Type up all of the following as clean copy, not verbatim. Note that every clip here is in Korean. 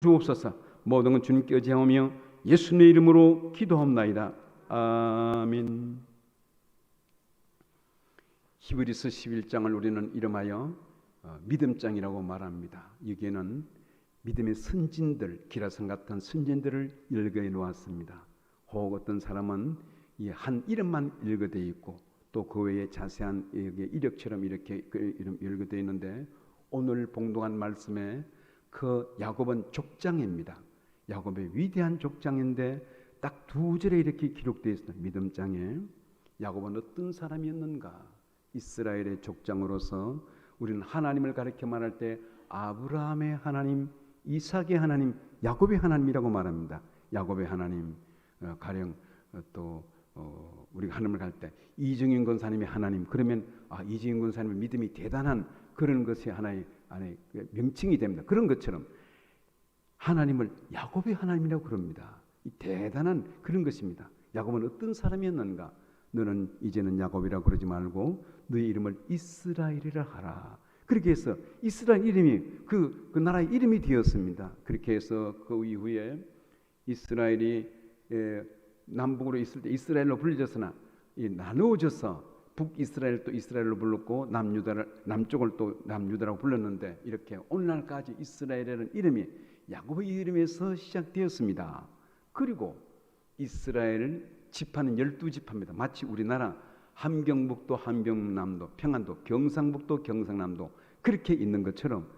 주옵소서. 모든 건 주님께 의지하며 예수님의 이름으로 기도하옵나이다. 아멘. 히브리서 11장을 우리는 이름하여 믿음장이라고 말합니다. 여기에는 믿음의 선진들, 기라성 같은 선진들을 일거해 놓았습니다. 혹 어떤 사람은 이 한 이름만 일거되어 있고 또 그 외에 자세한 이력처럼 이렇게 이름 일거되어 있는데, 오늘 봉독한 말씀에 그 야곱은 족장입니다. 야곱의 위대한 족장인데 딱 두 절에 이렇게 기록되어 있습니다. 믿음장에. 야곱은 어떤 사람이었는가? 이스라엘의 족장으로서 우리는 하나님을 가리켜 말할 때 아브라함의 하나님, 이삭의 하나님, 야곱의 하나님이라고 말합니다. 야곱의 하나님, 가령 또 우리가 하나님을 갈 때 이정윤 권사님의 하나님, 그러면 이정윤 권사님의 믿음이 대단한 그런 것이 하나의 명칭이 됩니다. 그런 것처럼 하나님을 야곱의 하나님이라고 그럽니다. 이 대단한 그런 것입니다. 야곱은 어떤 사람이었는가? 너는 이제는 야곱이라고 그러지 말고 너의 이름을 이스라엘이라 하라. 그렇게 해서 이스라엘 이름이 그 나라의 이름이 되었습니다. 그렇게 해서 그 이후에 이스라엘이 남북으로 있을 때 이스라엘로 불려졌으나 나누어져서 북이스라엘 또 이스라엘로 불렀고 남쪽을 또 남유다라고 불렀는데, 이렇게 오늘날까지 이스라엘이라는 이름이 야곱의 이름에서 시작되었습니다. 그리고 이스라엘 지파는 12지파입니다. 마치 우리나라 함경북도, 함경남도, 평안도, 경상북도, 경상남도 그렇게 있는 것처럼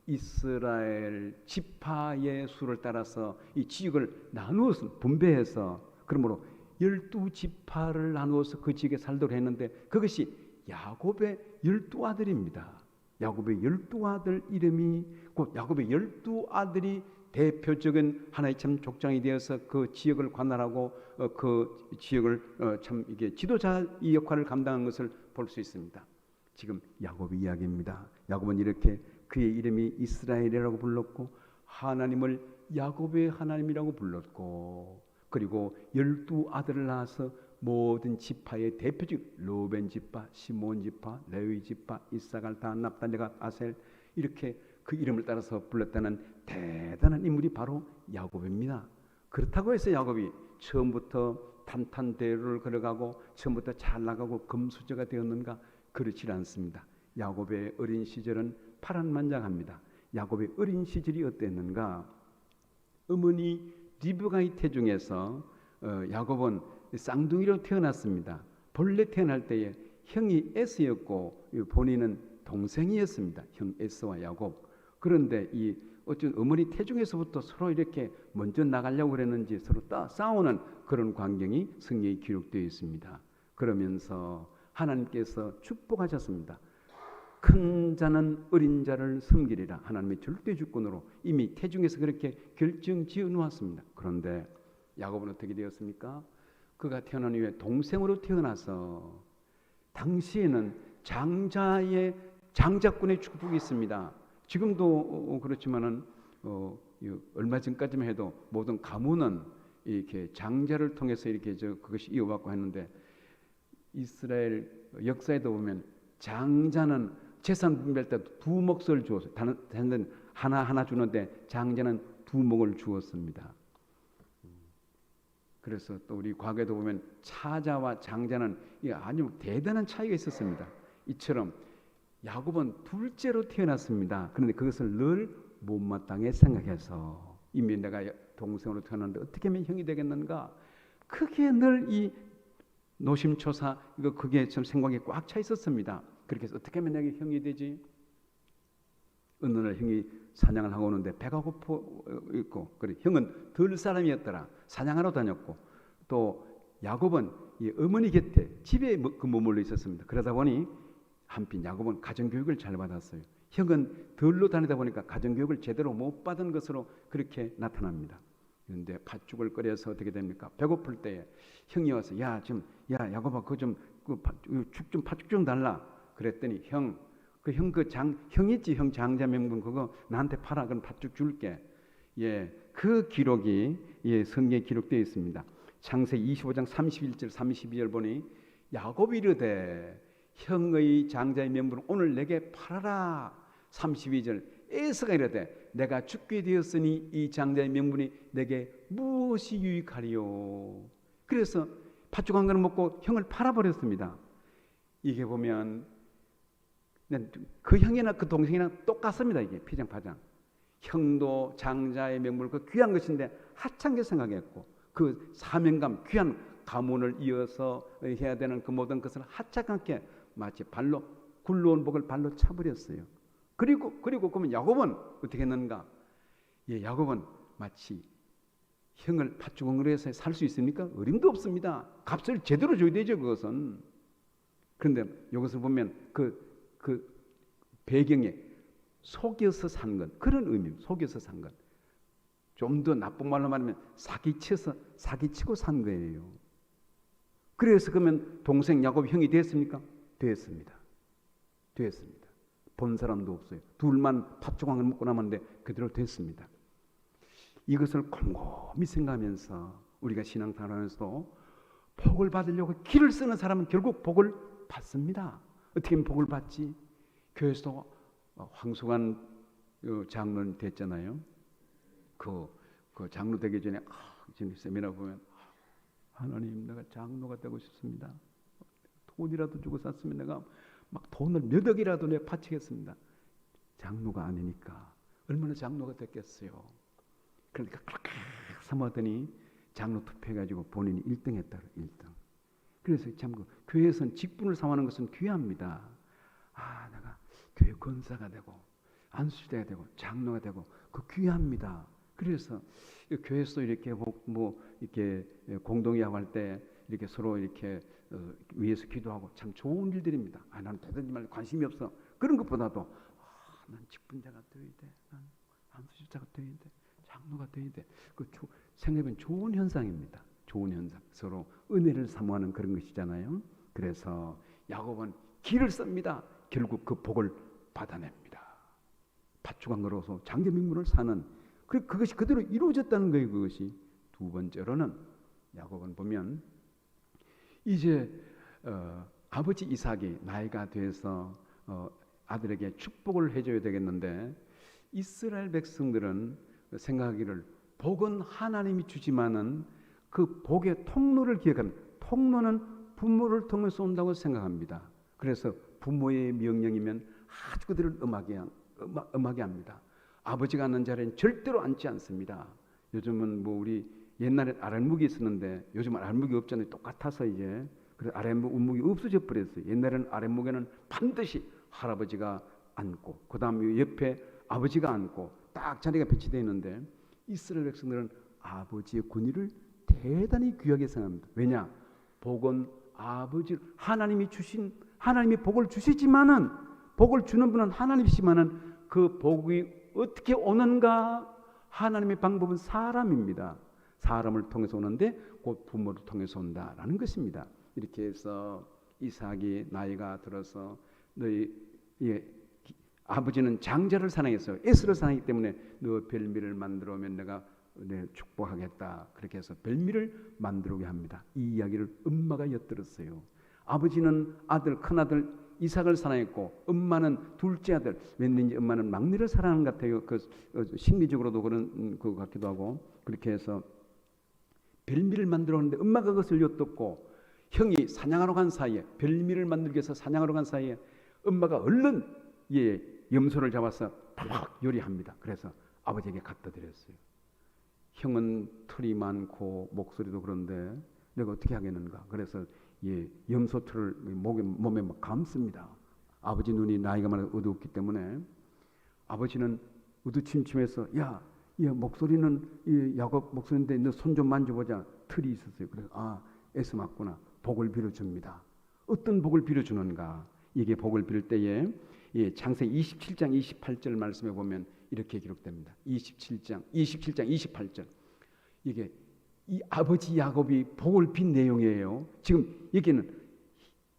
이스라엘 지파의 수를 따라서 이 지역을 나누어서 분배해서, 그러므로 12지파를 나누어서 그 지역에 살도록 했는데, 그것이 야곱의 12아들입니다. 야곱의 12아들 이름이 곧 야곱의 12아들이 대표적인 하나의 참 족장이 되어서 그 지역을 관할하고 그 지역을 참 이게 지도자 이 역할을 감당한 것을 볼 수 있습니다. 지금 야곱의 이야기입니다. 야곱은 이렇게 그의 이름이 이스라엘이라고 불렀고 하나님을 야곱의 하나님이라고 불렀고, 그리고 12아들을 낳아서 모든 지파의 대표적 르우벤 지파, 시몬 지파, 레위 지파, 이사갈, 단, 납달리, 갓, 아셀, 이렇게 그 이름을 따라서 불렀다는 대단한 인물이 바로 야곱입니다. 그렇다고 해서 야곱이 처음부터 탄탄대로를 걸어가고 처음부터 잘 나가고 금수저가 되었는가? 그렇지 않습니다. 야곱의 어린 시절은 파란만장합니다. 야곱의 어린 시절이 어땠는가? 어머니 리브가의 태중에서 야곱은 쌍둥이로 태어났습니다. 본래 태어날 때에 형이 에스였고 본인은 동생이었습니다. 형 에스와 야곱. 그런데 이 어쩐 어머니 태중에서부터 서로 이렇게 먼저 나가려고 그랬는지 서로 싸우는 그런 광경이 성경에 기록되어 있습니다. 그러면서 하나님께서 축복하셨습니다. 큰 자는 어린 자를 섬기리라. 하나님의 절대 주권으로 이미 태중에서 그렇게 결정지어 놓았습니다. 그런데 야곱은 어떻게 되었습니까? 그가 태어난 이후에 동생으로 태어나서 당시에는 장자군의 축복이 있습니다. 지금도 그렇지만은 얼마 전까지만 해도 모든 가문은 이렇게 장자를 통해서 이렇게 그것이 이어받고 했는데, 이스라엘 역사에도 보면 장자는 재산 분배할 때 두 몫을 주었어요. 다른 하나 주는데 장자는 두 몫을 주었습니다. 그래서 또 우리 과거에도 보면 차자와 장자는 아주 대단한 차이가 있었습니다. 이처럼 야곱은 둘째로 태어났습니다. 그런데 그것을 늘 못마땅해 생각해서, 이미 내가 동생으로 태어났는데 어떻게 하면 형이 되겠는가? 크게 늘 이 노심초사 그게 좀 생각이 꽉 차 있었습니다. 그렇게 해서 어떻게 하면 내가 형이 되지? 어느 날 형이 사냥을 하고 오는데 배가 고파 있고, 그래 형은 덜 사람이었더라. 사냥하러 다녔고, 또 야곱은 이 어머니 곁에 집에 머물러 있었습니다. 그러다 보니 한편 야곱은 가정교육을 잘 받았어요. 형은 덜로 다니다 보니까 가정교육을 제대로 못 받은 것으로 그렇게 나타납니다. 그런데 팥죽을 끓여서 어떻게 됩니까? 배고플 때에 형이 와서 야 야곱아 죽 좀 팥죽 좀 달라. 그랬더니 형 있지, 형 장자 명분 그거 나한테 팔아. 그럼 팥죽 줄게. 그 기록이 성경에 기록되어 있습니다. 창세기 25장 31절 32절 보니 야곱이 이르되 형의 장자의 명분을 오늘 내게 팔아라. 32절 에서가 이르되 내가 죽게 되었으니 이 장자의 명분이 내게 무엇이 유익하리요. 그래서 팥죽 한 그릇 먹고 형을 팔아버렸습니다. 이게 보면 그 형이나 그 동생이랑 똑같습니다. 이게 피장파장. 형도 장자의 명분을 그 귀한 것인데 하찮게 생각했고, 그 사명감, 귀한 가문을 이어서 해야 되는 그 모든 것을 하찮게 마치 발로 굴러온 복을 발로 차버렸어요. 그리고 그러면 야곱은 어떻게 했는가? 야곱은 마치 형을 팥죽으로 해서 살 수 있습니까? 어림도 없습니다. 값을 제대로 줘야 되죠, 그것은. 그런데 이것을 보면 그 배경에 속여서 산 것, 그런 의미, 속여서 산 것. 좀 더 나쁜 말로 말하면 사기치고 산 거예요. 그래서 그러면 동생 야곱 형이 됐습니까? 됐습니다. 본 사람도 없어요. 둘만 팥죽왕을 먹고 남았는데 그대로 됐습니다. 이것을 곰곰이 생각하면서 우리가 신앙생활하면서도 복을 받으려고 길을 쓰는 사람은 결국 복을 받습니다. 어떻게 하면 복을 받지? 교회에서도 황수관 장로님 됐잖아요. 그 장로 되기 전에 세미나 보면 하나님, 내가 장로가 되고 싶습니다. 돈이라도 주고 샀으면 내가 막 돈을 몇 억이라도 내가 바치겠습니다. 장로가 아니니까 얼마나 장로가 됐겠어요. 그러니까 그렇게 삼하더니 장로 투표해가지고 본인이 1등 했다고. 1등. 그래서 참 교회에서는 직분을 삼하는 것은 귀합니다. 내가 교회 권사가 되고 안수지대가 되고 장로가 되고 그 귀합니다. 그래서 교회에서 이렇게 이렇게 공동회하고 할 때 이렇게 서로 이렇게 위에서 기도하고 참 좋은 일들입니다. 나는 되든지 말고 관심이 없어. 그런 것보다도 난 직분자가 되어야 돼. 난 안수지자가 되어야 돼. 장로가 되어야 돼. 생각해보면 좋은 현상입니다. 좋은 현상. 서로 은혜를 사모하는 그런 것이잖아요. 그래서 야곱은 길을 씁니다. 결국 그 복을 받아냅니다. 팥죽 한 그릇으로 장자 명분을 사는, 그것이 그대로 이루어졌다는 거예요. 그것이. 두 번째로는 야곱은 보면 이제 아버지 이삭이 나이가 돼서 아들에게 축복을 해줘야 되겠는데, 이스라엘 백성들은 생각하기를 복은 하나님이 주지만은 그 복의 통로를 기억합니다. 통로는 부모를 통해서 온다고 생각합니다. 그래서 부모의 명령이면 아주 그들을 엄하게 합니다. 아버지가 앉는 자리엔 절대로 앉지 않습니다. 요즘은 우리 옛날에 아랫목이 있었는데 요즘은 아랫목이 없잖아요. 똑같아서 이제 그래서 아랫목, 운목이 없어져 버렸어요. 옛날에는 아랫목에는 반드시 할아버지가 앉고 그 다음에 옆에 아버지가 앉고 딱 자리가 배치되어 있는데, 이스라엘 백성들은 아버지의 권위를 대단히 귀하게 생각합니다. 왜냐? 복은 하나님이 복을 주시지만은, 복을 주는 분은 하나님이시지만은 그 복이 어떻게 오는가? 하나님의 방법은 사람입니다. 사람을 통해서 오는데 곧 부모를 통해서 온다라는 것입니다. 이렇게 해서 이삭이 나이가 들어서 아버지는 장자를 사랑했어요. 에스를 사랑하기 때문에 너 별미를 만들어 오면 내가 축복하겠다. 그렇게 해서 별미를 만들게 합니다. 이 이야기를 엄마가 엿들었어요. 아버지는 큰아들 이삭을 사랑했고 엄마는 둘째 아들, 왠지 엄마는 막내를 사랑하는 것 같아요. 심리적으로도 그런 것 같기도 하고. 그렇게 해서 별미를 만들어 오는데 엄마가 그것을 엿듣고 형이 사냥하러 간 사이에, 별미를 만들기 위해서 사냥하러 간 사이에 엄마가 얼른 염소를 잡아서 팍 요리합니다. 그래서 아버지에게 갖다 드렸어요. 형은 털이 많고 목소리도 그런데 내가 어떻게 하겠는가. 그래서 염소 털을 몸에 막 감습니다. 아버지 눈이 나이가 많아 어두웠기 때문에 아버지는 어두침침해서 목소리는 야곱 목소리인데 너 손 좀 만져보자. 털이 있었어요. 그래서 애써 맞구나. 복을 빌어줍니다. 어떤 복을 빌어주는가. 이게 복을 빌 때에 창세기 27장 28절 말씀에 보면 이렇게 기록됩니다. 27장 28절. 이게 이 아버지 야곱이 복을 빈 내용이에요. 지금 여기는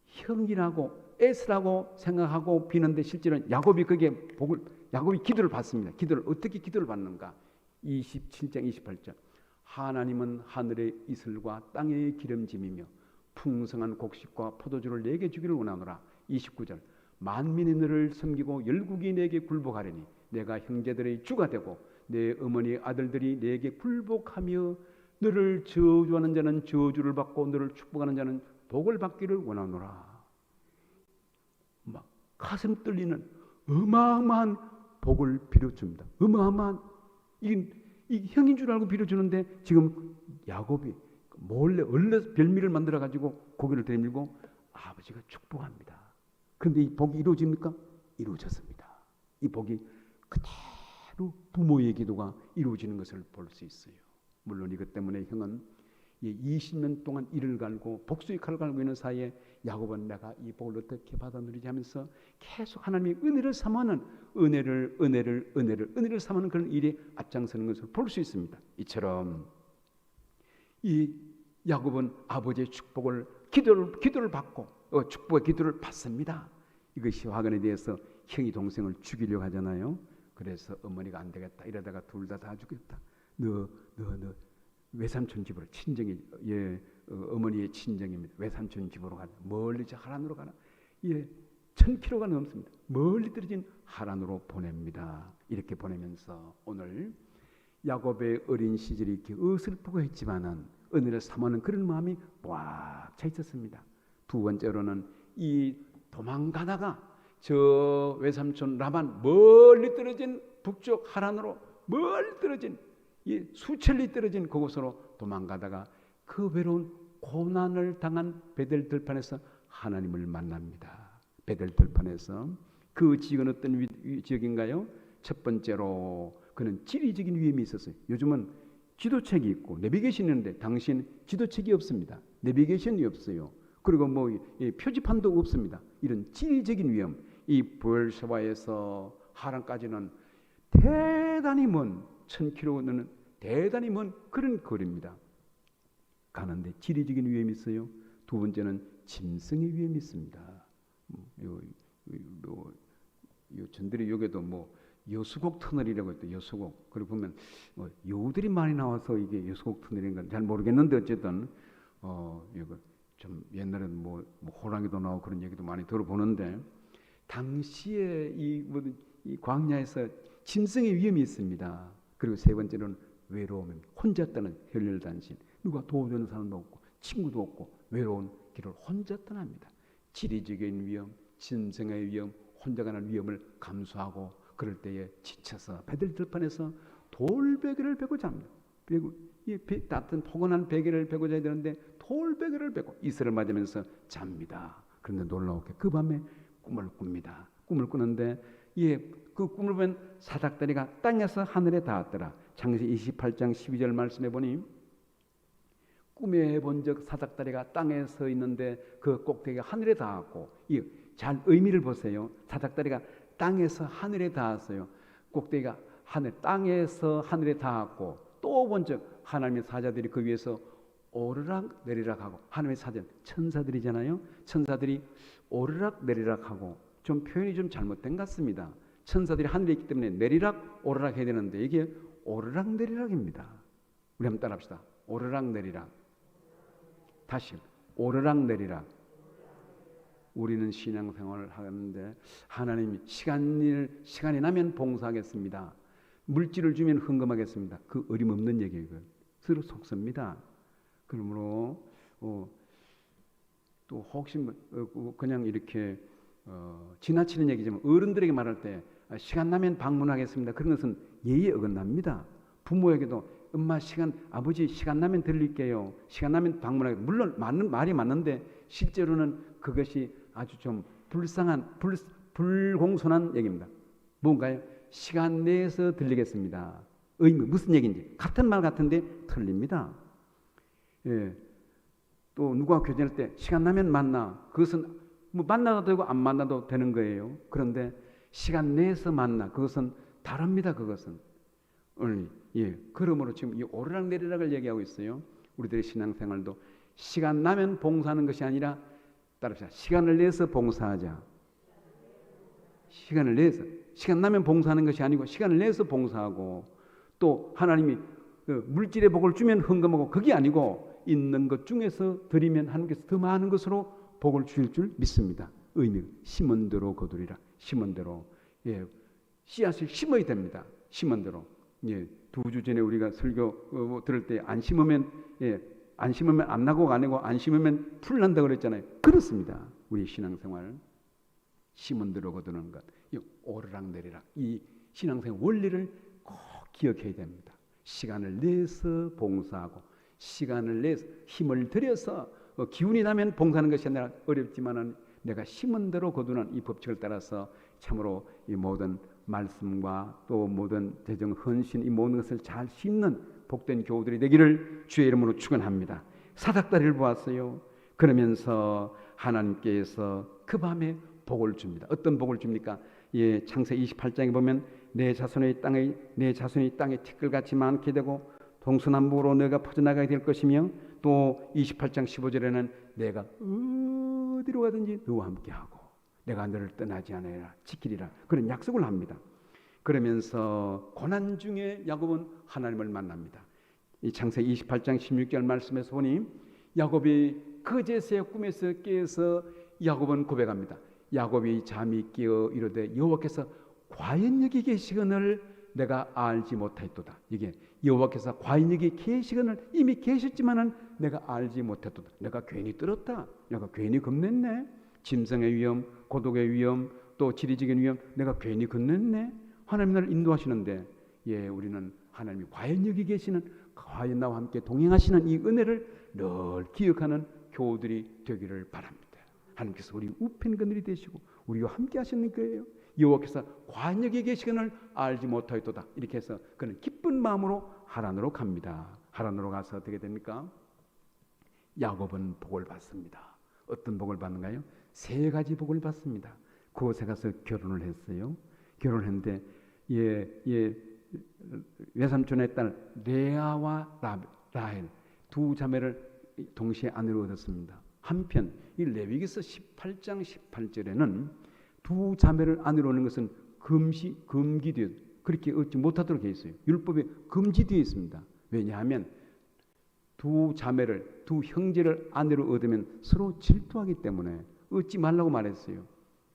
형이라고 에스라고 생각하고 비는데 실제로는 야곱이 야곱이 기도를 받습니다. 어떻게 기도를 받는가? 27장 28절. 하나님은 하늘의 이슬과 땅의 기름짐이며 풍성한 곡식과 포도주를 내게 주기를 원하노라. 29절. 만민이 너를 섬기고 열국이 내게 굴복하리니 내가 형제들의 주가 되고 내 어머니의 아들들이 내게 굴복하며 너를 저주하는 자는 저주를 받고 너를 축복하는 자는 복을 받기를 원하노라. 막 가슴 떨리는 어마어마한 복을 빌어줍니다. 어마어마한 이 형인 줄 알고 빌어주는데 지금 야곱이 몰래 얼른 별미를 만들어 가지고 고기를 들이밀고 아버지가 축복합니다. 그런데 이 복이 이루어집니까? 이루어졌습니다. 이 복이 그대로 부모의 기도가 이루어지는 것을 볼 수 있어요. 물론 이것 때문에 형은 20년 동안 이를 갈고 복수의 칼을 갈고 있는 사이에 야곱은 내가 이 복을 어떻게 받아 누리지 하면서 계속 하나님의 은혜를 삼아는 은혜를 삼아는 그런 일에 앞장서는 것을 볼 수 있습니다. 이처럼 이 야곱은 아버지의 축복을 기도를 받고 축복의 기도를 받습니다. 이것이 화근에 대해서 형이 동생을 죽이려고 하잖아요. 그래서 어머니가 안 되겠다 이러다가 둘 다 죽겠다. 너 외삼촌 집으로 친정이 어머니의 친정입니다. 외삼촌 집으로 가라. 멀리 저 하란으로 가라. 1000km가 넘습니다. 멀리 떨어진 하란으로 보냅니다. 이렇게 보내면서 오늘 야곱의 어린 시절이 이렇게 어설프고 했지만은 은혜를 삼하는 그런 마음이 꽉 차 있었습니다. 두 번째로는 이 도망가다가 저 외삼촌 라반 멀리 떨어진 북쪽 하란으로 멀리 떨어진 수천리 떨어진 그곳으로 도망가다가 그 외로운 고난을 당한 베델 들판에서 하나님을 만납니다. 베델 들판에서 그 지역은 어떤 지역인가요? 첫 번째로 그는 지리적인 위험이 있었어요. 요즘은 지도책이 있고 내비게이션이 있는데 당시에는 지도책이 없습니다. 내비게이션이 없어요. 그리고 표지판도 없습니다. 이런 지리적인 위험, 이 부엘세바에서 하란까지는 대단히 먼 1000km는 대단히 먼 그런 거리입니다. 가는데 지리적인 위험이 있어요. 두 번째는 짐승의 위험이 있습니다. 전들이 여기도 여수곡 터널이라고 했대. 여수곡. 그리고 보면 여우들이 많이 나와서 이게 여수곡 터널인가 잘 모르겠는데 어쨌든 이거 좀 옛날에는 호랑이도 나오고 그런 얘기도 많이 들어보는데 당시에 이 광야에서 짐승의 위험이 있습니다. 그리고 세 번째로는 외로움입니다. 혼자 떠는 혈혈단신. 누가 도와주는 사람도 없고 친구도 없고 외로운 길을 혼자 떠납니다. 지리적인 위험, 짐승의 위험, 혼자 가는 위험을 감수하고 그럴 때에 지쳐서 베델 들판에서 돌베개를 베고 잡니다. 따뜻한 포근한 베개를 베고 자야 되는데 돌베개를 베고 이슬을 맞으면서 잡니다. 그런데 놀라웠게 그 밤에 꿈을 꿉니다. 꿈을 꾸는데 그 꿈을 보면 사닥다리가 땅에서 하늘에 닿았더라. 창세기 28장 12절 말씀해 보니 꿈에 본 적 사닥다리가 땅에 서 있는데 그 꼭대기가 하늘에 닿았고 잘 의미를 보세요. 사닥다리가 땅에서 하늘에 닿았어요. 꼭대기가 땅에서 하늘에 닿았고 또 본 적 하나님의 사자들이 그 위에서 오르락 내리락 하고 하나님의 사자 천사들이잖아요. 천사들이 오르락 내리락 하고 좀 표현이 좀 잘못된 것 같습니다. 천사들이 하늘에 있기 때문에 내리락 오르락 해야 되는데 이게 오르락 내리락입니다. 우리 한번 따라합시다. 오르락 내리락. 다시 오르락 내리락. 우리는 신앙생활을 하는데 하나님이 시간이 나면 봉사하겠습니다. 물질을 주면 헌금하겠습니다. 그 어림없는 얘기예요. 서로 속습니다. 그러므로 또 혹시 그냥 이렇게 지나치는 얘기지만 어른들에게 말할 때 시간 나면 방문하겠습니다. 그런 것은 예의에 어긋납니다. 부모에게도 엄마 아버지 시간 나면 들릴게요. 시간 나면 방문하겠습니다. 물론 말이 맞는데 실제로는 그것이 아주 좀 불공손한 얘기입니다. 뭔가요? 시간 내에서 들리겠습니다. 의미 무슨 얘기인지 같은 말 같은데 틀립니다. 또 누가 교제할 때 시간 나면 만나. 그것은 만나도 되고 안 만나도 되는 거예요. 그런데 시간 내에서 만나. 그것은 다릅니다. 그것은. 그러므로 지금 이 오르락 내리락을 얘기하고 있어요. 우리들의 신앙생활도 시간 나면 봉사하는 것이 아니라 따릅시다. 시간을 내서 봉사하자. 시간을 내서. 시간 나면 봉사하는 것이 아니고 시간을 내서 봉사하고 또 하나님이 물질의 복을 주면 헌금하고 그게 아니고 있는 것 중에서 드리면 하나님께서 더 많은 것으로 복을 주실 줄 믿습니다. 의미 심은 대로 거두리라. 심은 대로 씨앗을 심어야 됩니다. 심은 대로. 예, 2주 전에 우리가 설교 들을 때 안 심으면 안 심으면 안 나고 안 나고 안 심으면 풀 난다 그랬잖아요. 그렇습니다. 우리 신앙생활 심은 대로 거두는 것, 이 오르락내리락, 이 신앙생활 원리를 꼭 기억해야 됩니다. 시간을 내서 봉사하고 시간을 내서 힘을 들여서 기운이 나면 봉사하는 것이 아니라 어렵지만은 내가 심은 대로 거두는 이 법칙을 따라서 참으로 이 모든 말씀과 또 모든 재정 헌신 이 모든 것을 잘 심는 복된 교우들이 되기를 주의 이름으로 축원합니다. 사닥다리를 보았어요. 그러면서 하나님께서 그 밤에 복을 줍니다. 어떤 복을 줍니까? 예, 창세기 28장에 보면 내 자손이 땅에 티끌같이 많게 되고 동서남북으로 내가 퍼져나가게 될 것이며, 또 28장 15절에는 내가 어디로 가든지 너와 함께하고 내가 너를 떠나지 않으리라 지키리라 그런 약속을 합니다. 그러면서 고난 중에 야곱은 하나님을 만납니다. 이 창세기 28장 16절 말씀에서 보니 야곱이 그제서야 꿈에서 깨어서 야곱은 고백합니다. 야곱이 잠이 깨어 이르되 여호와께서 과연 여기 계시거늘 내가 알지 못하였도다. 이게 여호와께서 과연 여기 계시거늘 이미 계셨지만은 내가 알지 못했도다. 내가 괜히 떨었다. 내가 괜히 겁냈네. 짐승의 위험, 고독의 위험, 또 지리적인 위험, 내가 괜히 건넸네. 하나님 나를 인도하시는데, 예, 우리는 하나님이 과연 여기 계시는, 과연 나와 함께 동행하시는 이 은혜를 늘 기억하는 교우들이 되기를 바랍니다. 하나님께서 우리 우편 그늘이 되시고 우리와 함께 하시는 거예요. 여호와께서 과연 여기 계시거늘 알지 못하였도다. 이렇게 해서 그는 기쁜 마음으로 하란으로 갑니다. 하란으로 가서 어떻게 됩니까? 야곱은 복을 받습니다. 어떤 복을 받는가요? 3가지 복을 받습니다. 그곳에 가서 결혼을 했어요. 결혼했는데 외삼촌의 딸 레아와 라헬 2 자매를 동시에 아내로 얻었습니다. 한편 이 레위기서 18장 18절에는 2 자매를 아내로 얻는 것은 금기되어 그렇게 얻지 못하도록 되어 있어요. 율법에 금지되어 있습니다. 왜냐하면 2 자매를, 2 형제를 아내로 얻으면 서로 질투하기 때문에 얻지 말라고 말했어요.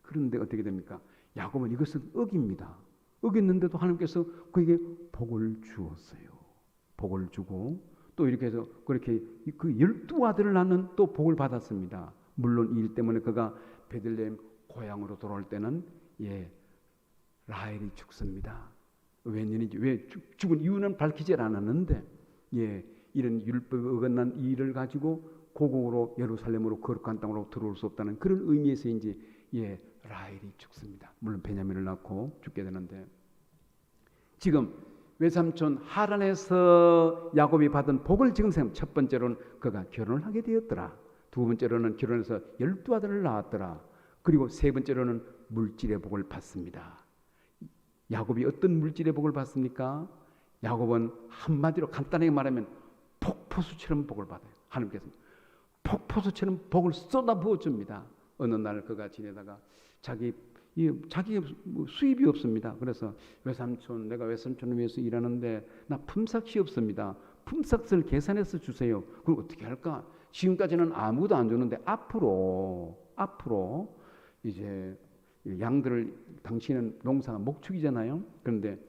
그런데 어떻게 됩니까? 야곱은 이것을 어깁니다. 어겼는데도 하나님께서 그에게 복을 주었어요. 복을 주고 또 이렇게 해서 그렇게 그 12아들을 낳는 또 복을 받았습니다. 물론 이 일 때문에 그가 베들레헴 고향으로 돌아올 때는 라헬이 죽습니다. 웬일인지 왜 죽은 이유는 밝히지 않았는데 이런 율법에 어긋난 일을 가지고 고국으로 예루살렘으로 거룩한 땅으로 들어올 수 없다는 그런 의미에서인지 라헬이 죽습니다. 물론 베냐민을 낳고 죽게 되는데, 지금 외삼촌 하란에서 야곱이 받은 복을 지금 생각. 첫 번째로는 그가 결혼을 하게 되었더라. 2번째로는 결혼해서 12아들을 낳았더라. 그리고 3번째로는 물질의 복을 받습니다. 야곱이 어떤 물질의 복을 받습니까? 야곱은 한마디로 간단하게 말하면 폭포수처럼 복을 받아요. 하나님께서 폭포수처럼 복을 쏟아부어 줍니다. 어느 날 그가 지내다가 자기 수입이 없습니다. 그래서 내가 외삼촌을 위해서 일하는데 나 품삯이 없습니다. 품삯을 계산해서 주세요. 그럼 어떻게 할까? 지금까지는 아무도 안 주는데 앞으로 이제 양들을, 당신은 농사가 목축이잖아요. 그런데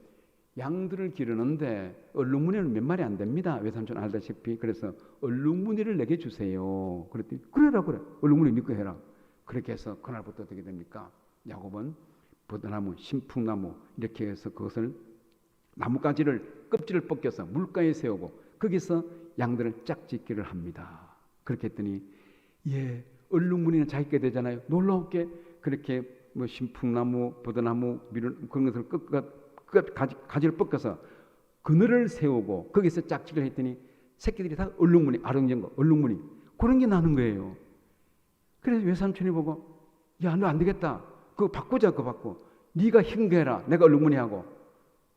양들을 기르는데 얼룩무늬는 몇 마리 안 됩니다. 외삼촌 알다시피. 그래서 얼룩무늬를 내게 주세요. 그랬더니 그래 얼룩무늬 네 거 해라. 그렇게 해서 그날부터 어떻게 됩니까? 야곱은 버드나무, 신풍나무 이렇게 해서 그것을 나뭇가지를 껍질을 벗겨서 물가에 세우고 거기서 양들을 짝짓기를 합니다. 그렇게 했더니 얼룩무늬는 자기게 되잖아요. 놀라웠게 그렇게 신풍나무, 버드나무 그런 것을 가지를 벗겨서 그늘을 세우고 거기서 짝짓기를 했더니 새끼들이 다 얼룩무늬, 아름정거 얼룩무늬 그런 게 나는 거예요. 그래서 외삼촌이 보고 야, 너 안 되겠다. 그거 바꾸자. 그거 바꿔. 네가 흰 거 해라. 내가 얼룩무늬 하고.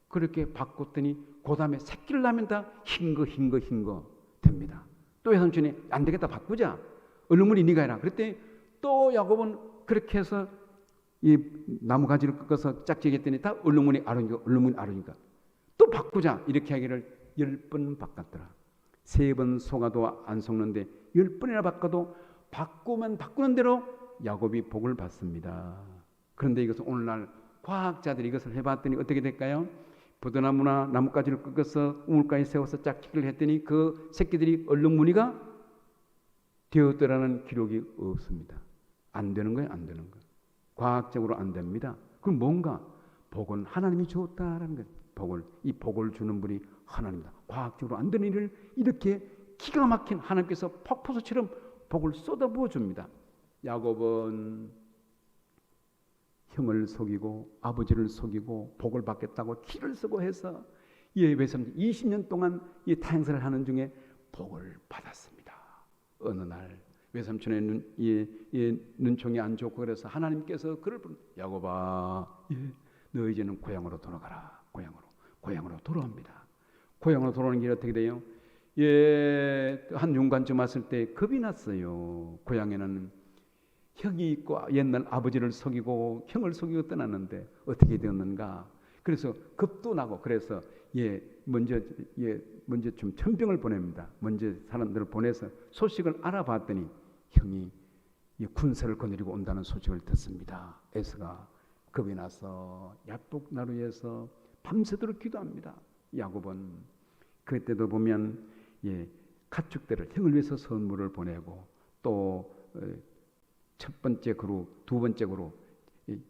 그렇게 바꿨더니 그 다음에 새끼를 낳으면 다 흰 거 됩니다. 또 외삼촌이 안 되겠다. 바꾸자. 얼룩무늬 네가 해라. 그랬더니 또 야곱은 그렇게 해서 이 나무 가지를 꺾어서 짝지게 했더니 다 얼룩무늬 아르니까 또 바꾸자. 이렇게 하기를 10번 바꿨더라. 3번 속아도 안 속는데 10번이나 바꿔도 바꾸면 바꾸는 대로 야곱이 복을 받습니다. 그런데 이것은 오늘날 과학자들이 이것을 해봤더니 어떻게 될까요? 포도나무나 나뭇가지를 꺾어서 우물가에 세워서 짝짓기를 했더니 그 새끼들이 얼룩 무늬가 되었더라는 기록이 없습니다. 안 되는 거예요, 안 되는 거. 과학적으로 안 됩니다. 그럼 뭔가 복은 하나님이 주었다라는 거예요. 이 복을 주는 분이 하나님이다. 과학적으로 안 되는 일을 이렇게 기가 막힌 하나님께서 폭포수처럼 복을 쏟아부어 줍니다. 야곱은 형을 속이고 아버지를 속이고 복을 받겠다고 기를 쓰고 해서 외삼촌 20년 동안 이 타행사를 하는 중에 복을 받았습니다. 어느 날 외삼촌의 눈총이 안 좋고 그래서 하나님께서 그를 부른 야곱아, 너 이제는 고향으로 돌아가라. 고향으로 돌아옵니다. 고향으로 돌아오는 길이 어떻게 돼요? 한 중간쯤 왔을 때 겁이 났어요. 고향에는 형이 있고 옛날 아버지를 속이고 형을 속이고 떠났는데 어떻게 되었는가? 그래서 겁도 나고 그래서 먼저 좀 천병을 보냅니다. 먼저 사람들을 보내서 소식을 알아봤더니 형이 군사를 거느리고 온다는 소식을 듣습니다. 에서가 겁이 나서 야복나루에서 밤새도록 기도합니다. 야곱은 그때도 보면 가축들을 형을 위해서 선물을 보내고 또 첫 번째 그룹, 두 번째 그룹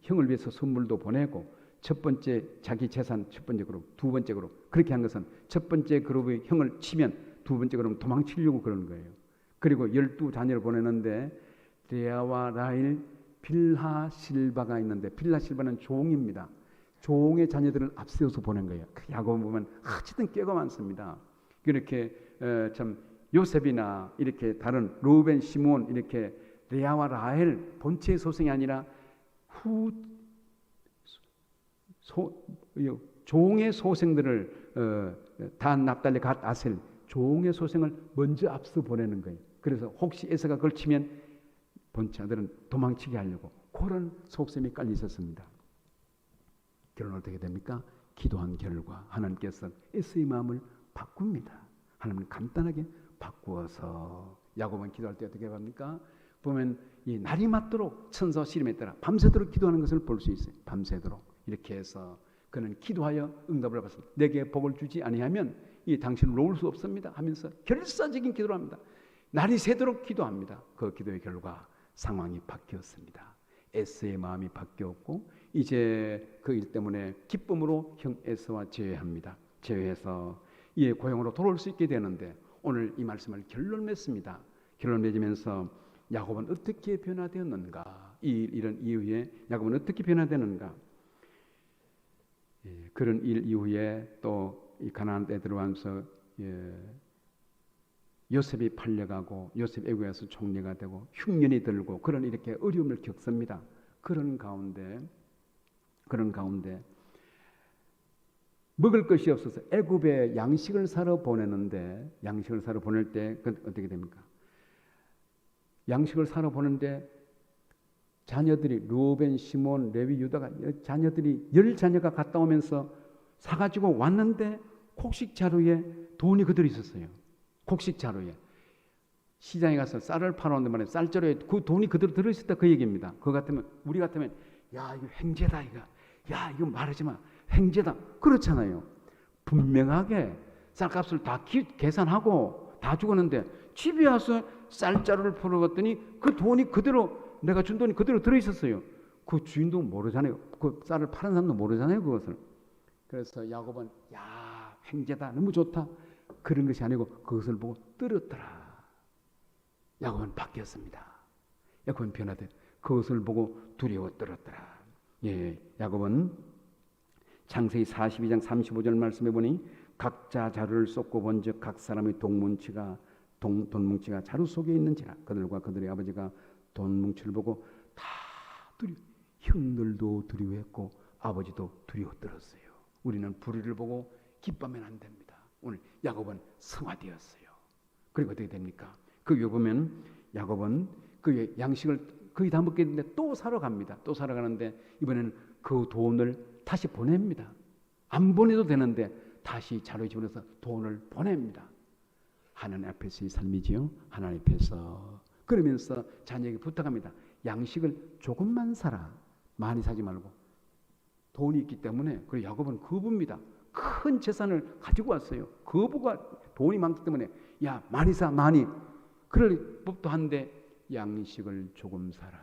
형을 위해서 선물도 보내고 첫 번째 자기 재산 첫 번째 그룹, 두 번째 그룹 그렇게 한 것은 첫 번째 그룹의 형을 치면 두 번째 그룹은 도망치려고 그러는 거예요. 그리고 12자녀를 보내는데 레아와 라헬, 빌하, 실바가 있는데 빌하, 실바는 종입니다. 종의 자녀들을 앞세워서 보낸 거예요. 야곱 보면 어쨌든 꾀가 많습니다. 이렇게 참 요셉이나 이렇게 다른 루벤, 시몬 이렇게 레아와 라헬 본체의 소생이 아니라 종의 소생들을 단, 납달리, 갓, 아셀 종의 소생을 먼저 앞서 보내는 거예요. 그래서 혹시 에서가 걸치면 본체 아들은 도망치게 하려고 그런 속셈이 깔려 있었습니다. 결론 어떻게 됩니까? 기도한 결과 하나님께서 에서의 마음을 바꿉니다. 하나님은 간단하게 바꾸어서 야곱은 기도할 때 어떻게 합니까? 보면 이 날이 맞도록 천사와 씨름에 따라 밤새도록 기도하는 것을 볼 수 있어요. 밤새도록 이렇게 해서 그는 기도하여 응답을 받습니다. 내게 복을 주지 아니하면 이 당신을 놓을 수 없습니다 하면서 결사적인 기도를 합니다. 날이 새도록 기도합니다. 그 기도의 결과 상황이 바뀌었습니다. 에서의 마음이 바뀌었고 이제 그 일 때문에 기쁨으로 형 에서와 재회합니다. 재회해서 이에 고향으로 돌아올 수 있게 되는데 오늘 이 말씀을 결론 맺습니다. 결론 맺으면서 야곱은 어떻게 변화되었는가? 이런 이후에 야곱은 어떻게 변화되는가? 그런 일 이후에 또 이 가나안 때 들어와서 요셉이 팔려가고 요셉 애국에서 총리가 되고 흉년이 들고 그런 이렇게 어려움을 겪습니다. 그런 가운데 먹을 것이 없어서 애굽에 양식을 사러 보내는데 양식을 사러 보낼 때 어떻게 됩니까? 양식을 사러 보는데 자녀들이 루벤, 시몬, 레위, 유다가 자녀들이 10자녀가 갔다 오면서 사가지고 왔는데 곡식 자루에 돈이 그대로 있었어요. 곡식 자루에 시장에 가서 쌀을 팔아오는데 말이에요. 쌀자루에 그 돈이 그대로 들어있었다 그 얘기입니다. 그거 같으면 우리 같으면 야 이거 횡재다 이거. 야 이거 말하지 마. 횡재다. 그렇잖아요. 분명하게 쌀값을 다 계산하고 다 죽었는데 집에 와서 쌀자루를 풀어봤더니 그 돈이 그대로 내가 준 돈이 그대로 들어있었어요. 그 주인도 모르잖아요. 그 쌀을 파는 사람도 모르잖아요. 그것을. 그래서 야곱은 야 횡재다 너무 좋다. 그런 것이 아니고 그것을 보고 떨었더라. 야곱은 바뀌었습니다. 야곱은 변화된 그것을 보고 두려워 떨었더라. 야곱은 창세기 42장 35절 말씀해 보니 각자 자루를 쏟고 본즉 각 사람의 돈뭉치가 자루 속에 있는지라 그들과 그들의 아버지가 돈뭉치를 보고 다 형들도 두려워했고 아버지도 두려워 떨었어요. 우리는 불의를 보고 기뻐하면 안 됩니다. 오늘 야곱은 성화되었어요. 그리고 어떻게 됩니까? 그 위에 보면 야곱은 그 양식을 거의 다 먹겠는데 또 사러 갑니다. 또 사러 가는데 이번에는 그 돈을 다시 보냅니다. 안 보내도 되는데 다시 자루에 집어넣어서 돈을 보냅니다. 하나님 앞에서의 삶이지요. 하나님 앞에서. 그러면서 자녀에게 부탁합니다. 양식을 조금만 사라. 많이 사지 말고 돈이 있기 때문에 그리고 야곱은 거부입니다. 큰 재산을 가지고 왔어요. 거부가 돈이 많기 때문에 야 많이 사 많이 그럴 법도 한데 양식을 조금 사라.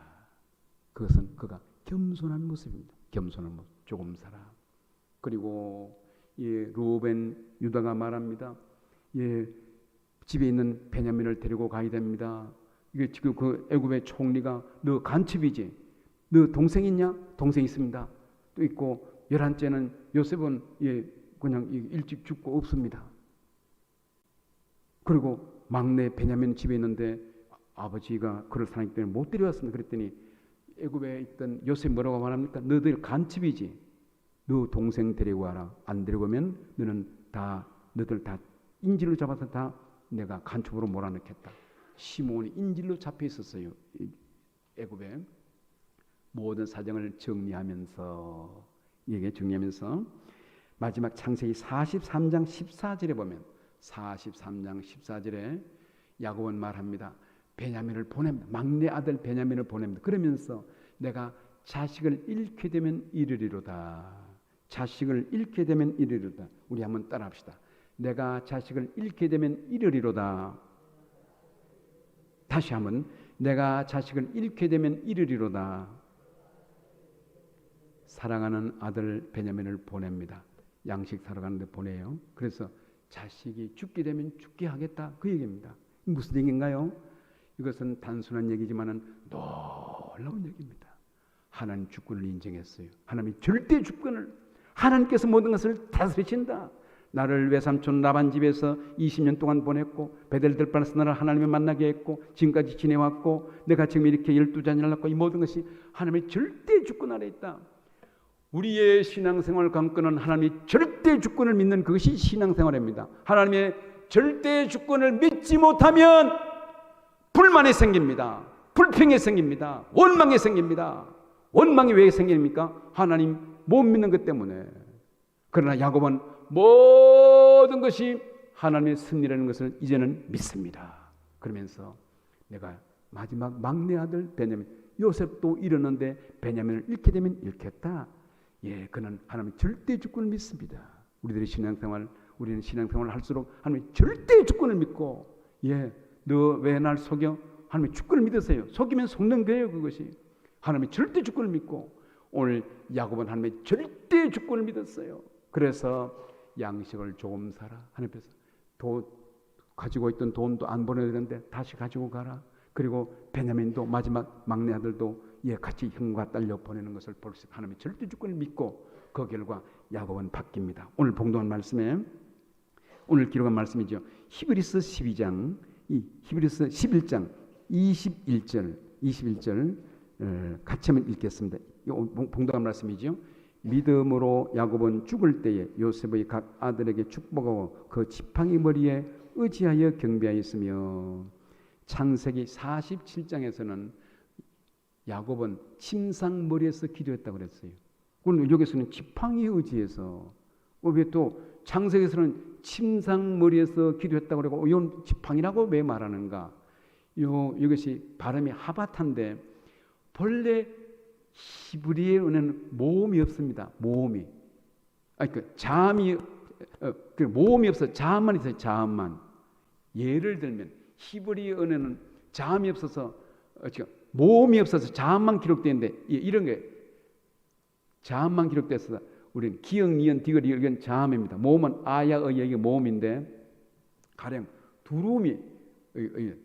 그것은 그가 겸손한 모습입니다. 겸손한 모습 조금 사라. 그리고 루벤 유다가 말합니다. 집에 있는 베냐민을 데리고 가야 됩니다. 이게 지금 그 애굽의 총리가 너 간첩이지? 너 동생 있냐? 동생 있습니다. 또 있고 11째는 요셉은 그냥 일찍 죽고 없습니다. 그리고 막내 베냐민 집에 있는데 아버지가 그를 사랑하기 때문에 못 데려왔습니다. 그랬더니 애굽에 있던 요셉 뭐라고 말합니까? 너들 간첩이지? 너 동생 데리고 와라. 안 데리고 오면 너들 다 인질로 잡아서 다 내가 간첩으로 몰아넣겠다. 시몬이 인질로 잡혀 있었어요. 애굽에. 모든 사정을 정리하면서 마지막 창세기 43장 14절에 보면 43장 14절에 야곱은 말합니다. 베냐민을 보냅니다. 막내 아들 베냐민을 보냅니다. 그러면서 내가 자식을 잃게 되면 이르리로다. 자식을 잃게 되면 이르리로다. 우리 한번 따라합시다. 내가 자식을 잃게 되면 이르리로다. 다시 한번 내가 자식을 잃게 되면 이르리로다. 사랑하는 아들 베냐민을 보냅니다. 양식 사러 가는데 보내요. 그래서 자식이 죽게 되면 죽게 하겠다. 그 얘기입니다. 무슨 얘기인가요? 이것은 단순한 얘기지만은 놀라운 얘기입니다. 하나님 주권을 인정했어요. 하나님이 절대 주권을 하나님께서 모든 것을 다스리신다. 나를 외삼촌 라반 집에서 20년 동안 보냈고 베델들바에서 나를 하나님을 만나게 했고 지금까지 지내왔고 내가 지금 이렇게 12자녀를 낳고 이 모든 것이 하나님의 절대 주권 아래 있다. 우리의 신앙생활 관건은 하나님의 절대 주권을 믿는 그것이 신앙생활입니다. 하나님의 절대 주권을 믿지 못하면 불만이 생깁니다. 불평이 생깁니다. 원망이 생깁니다. 원망이 왜 생깁니까? 하나님 못 믿는 것 때문에. 그러나 야곱은 모든 것이 하나님의 섭리라는 것을 이제는 믿습니다. 그러면서 내가 마지막 막내 아들 베냐민, 요셉도 이러는데 베냐민을 잃게 되면 잃겠다. 그는 하나님의 절대 주권을 믿습니다. 우리는 신앙생활을 할수록 하나님의 절대 주권을 믿고 너 왜 날 속여? 하나님의 주권을 믿으세요. 속이면 속는 거예요. 그것이 하나님의 절대 주권을 믿고 오늘 야곱은 하나님의 절대 주권을 믿었어요. 그래서 양식을 조금 사라. 하나님께서 가지고 있던 돈도 안 보내야 되는데 다시 가지고 가라. 그리고 베냐민도 마지막 막내 아들도 같이 형과 딸려 보내는 것을 볼 수 있고 하나님의 절대 주권을 믿고 그 결과 야곱은 바뀝니다. 오늘 봉독한 말씀에 오늘 기록한 말씀이죠. 히브리서 12장 히브리서 11장 21절 같이 한번 읽겠습니다. 봉독한 말씀이죠. 믿음으로 야곱은 죽을 때에 요셉의 각 아들에게 축복하고 그 지팡이 머리에 의지하여 경배하였으며 창세기 47장에서는 야곱은 침상 머리에서 기도했다고 그랬어요. 그럼 여기서는 지팡이에 의지해서 왜 또 창세기에서는 침상 머리에서 기도했다고 그러고 이건 지팡이라고 왜 말하는가? 이것이 발음이 하바탄데 본래 히브리어는 모음이 없습니다. 모음이. 모음이 없어. 자음만 있어요. 자음만. 예를 들면 히브리어는 자음이 없어서 모음이 없어서 자음만 기록되는데 이런 게 자음만 기록돼서 우리는 기역, 니은, 디귿 이건 자음입니다. 모음은 아야, 어야 이게 모음인데 가령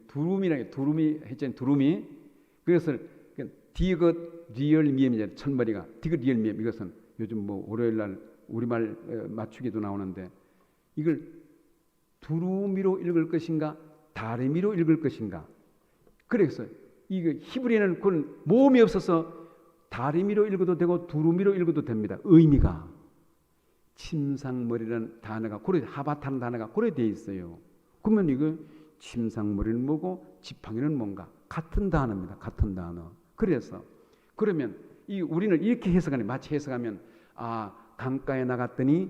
두루미라는 두루미 했잖아요. 두루미. 그래서 디귿, 리얼, 미음이잖아요. 첫머리가 디귿, 리얼, 미음. 이것은 요즘 월요일날 우리말 맞추기도 나오는데 이걸 두루미로 읽을 것인가 다리미로 읽을 것인가. 그래서 이거 히브리어는 그건 모음이 없어서 다리미로 읽어도 되고 두루미로 읽어도 됩니다. 의미가 침상머리라는 단어가 고려 하바타는 단어가 고려되어 있어요. 그러면 이거 침상머리는 뭐고 지팡이는 뭔가 같은 단어입니다. 같은 단어. 그래서 그러면 우리는 이렇게 해석하는 마치 해석하면 강가에 나갔더니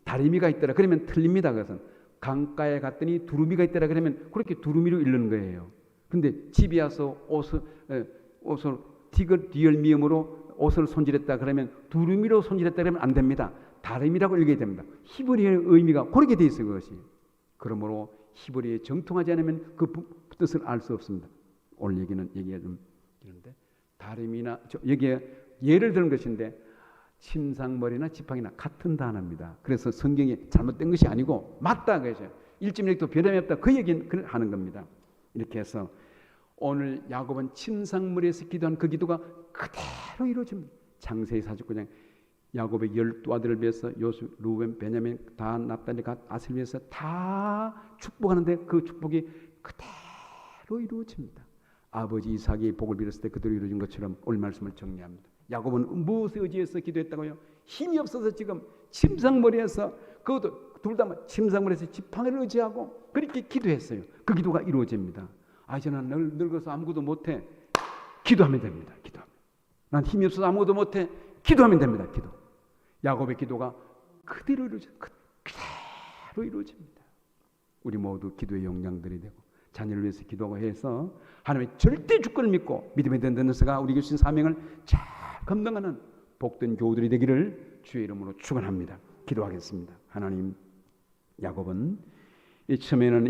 다리미가 있더라. 그러면 틀립니다. 그것은 강가에 갔더니 두루미가 있더라. 그러면 그렇게 두루미로 읽는 거예요. 근데 집에 와서 옷을 디귿 리얼 미음으로 옷을 손질했다 그러면 두루미로 손질했다 그러면 안 됩니다. 다름이라고 읽어야 됩니다. 히브리어의 의미가 그렇게 돼 있어요. 그것이. 그러므로 히브리어에 정통하지 않으면 그 뜻을 알 수 없습니다. 오늘 얘기가 좀 이런데 다름이나 여기에 예를 드는 것인데 침상머리나 지팡이나 같은 단어입니다. 그래서 성경이 잘못된 것이 아니고 맞다 그러죠. 1.1도 변함이 없다 그 얘기는 하는 겁니다. 이렇게 해서 오늘 야곱은 침상머리에서 기도한 그 기도가 그대로 이루어집니다. 창세기 49장 야곱의 12아들을 위해서 요셉, 루벤, 베냐민, 단, 납달리, 갓, 아셀 위해서 다 축복하는데 그 축복이 그대로 이루어집니다. 아버지 이삭이 복을 빌었을 때 그대로 이루어진 것처럼 오늘 말씀을 정리합니다. 야곱은 무엇에 의지해서 기도했다고요? 힘이 없어서 지금 침상머리에서 그것도 둘 다 침상머리에서 지팡이를 의지하고 그렇게 기도했어요. 그 기도가 이루어집니다. 저는 늙어서 아무것도 못해. 기도하면 됩니다. 기도하면. 난 힘이 없어서 아무것도 못해. 기도하면 됩니다. 기도. 야곱의 기도가 그대로 이루어집니다. 우리 모두 기도의 용량들이 되고 자녀를 위해서 기도하고 해서 하나님의 절대 주권을 믿고 믿음의 든든해서가 우리 주신 사명을 잘 감당하는 복된 교우들이 되기를 주의 이름으로 축원합니다. 기도하겠습니다. 하나님, 야곱은 처음에는